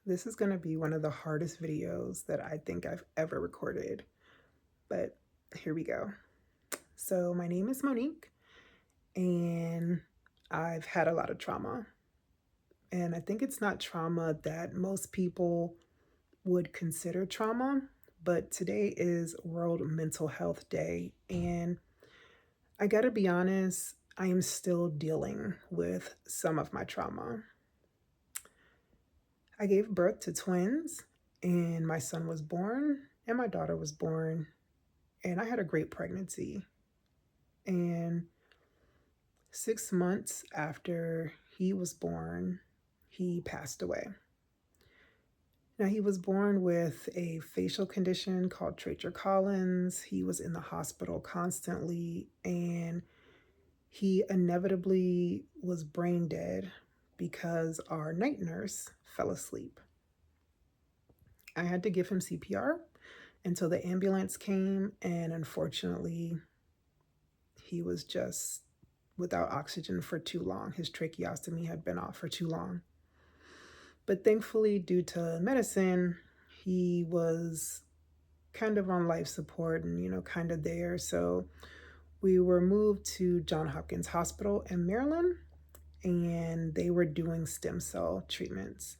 This is going to be one of the hardest videos that I think I've ever recorded, but here we go. So, my name is Monique, and I've had a lot of trauma. And I think it's not trauma that most people would consider trauma, but today is World Mental Health Day. And I gotta be honest, I am still dealing with some of my trauma. I gave birth to twins, and my son was born, and my daughter was born, and I had a great pregnancy. And 6 months after he was born, he passed away. Now, he was born with a facial condition called Treacher Collins. He was in the hospital constantly, and he inevitably was brain dead because our night nurse fell asleep. I had to give him CPR until the ambulance came, and unfortunately, he was just without oxygen for too long. His tracheostomy had been off for too long. But thankfully, due to medicine, he was kind of on life support and, kind of there. So we were moved to Johns Hopkins Hospital in Maryland, and they were doing stem cell treatments.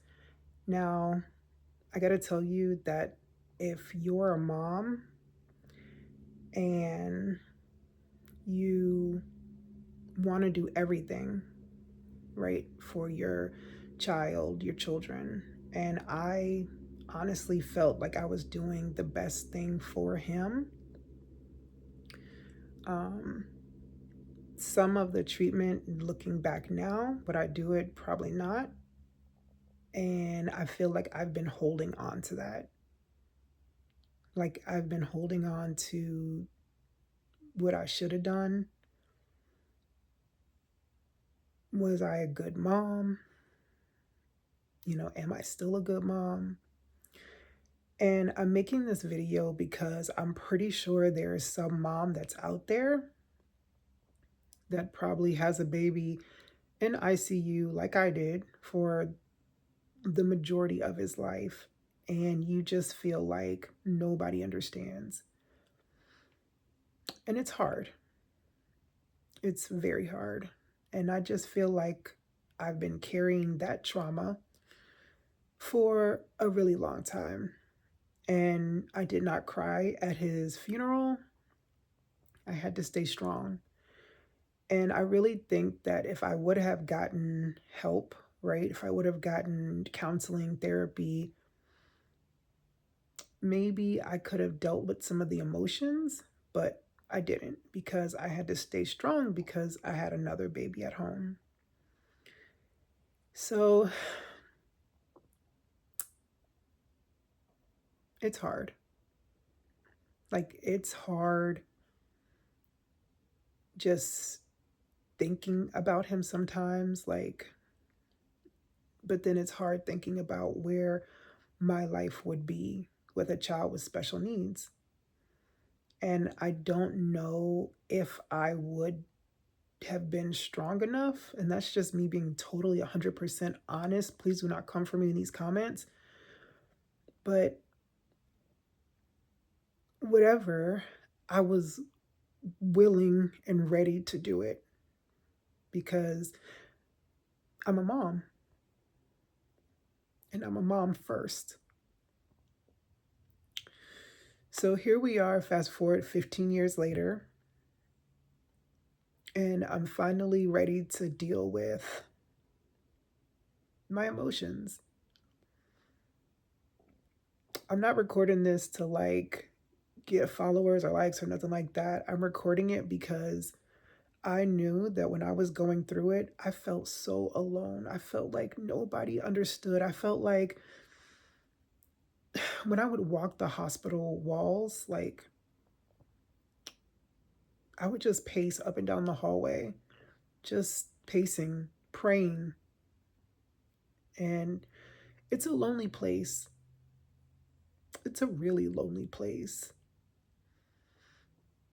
Now, I got to tell you that if you're a mom and you want to do everything right for your child, your children, and I honestly felt like I was doing the best thing for him. Some of the treatment, looking back now, would I do it? Probably not. And I feel like I've been holding on to that. Like I've been holding on to what I should have done. Was I a good mom? Am I still a good mom? And I'm making this video because I'm pretty sure there is some mom that's out there that probably has a baby in ICU like I did for the majority of his life. And you just feel like nobody understands. And it's hard. It's very hard. And I just feel like I've been carrying that trauma for a really long time. And I did not cry at his funeral. I had to stay strong. And I really think that if I would have gotten help, right, if I would have gotten counseling, therapy, maybe I could have dealt with some of the emotions, but I didn't because I had to stay strong because I had another baby at home. So it's hard. Like, it's hard just thinking about him sometimes, but then it's hard thinking about where my life would be with a child with special needs. And I don't know if I would have been strong enough. And that's just me being totally 100% honest. Please do not come for me in these comments. But whatever, I was willing and ready to do it because I'm a mom. And I'm a mom first. So here we are, fast forward 15 years later, and I'm finally ready to deal with my emotions. I'm not recording this to get followers or likes or nothing like that. I'm recording it because I knew that when I was going through it, I felt so alone. I felt like nobody understood. I felt like when I would walk the hospital walls, I would just pace up and down the hallway, just pacing, praying. And it's a lonely place. It's a really lonely place.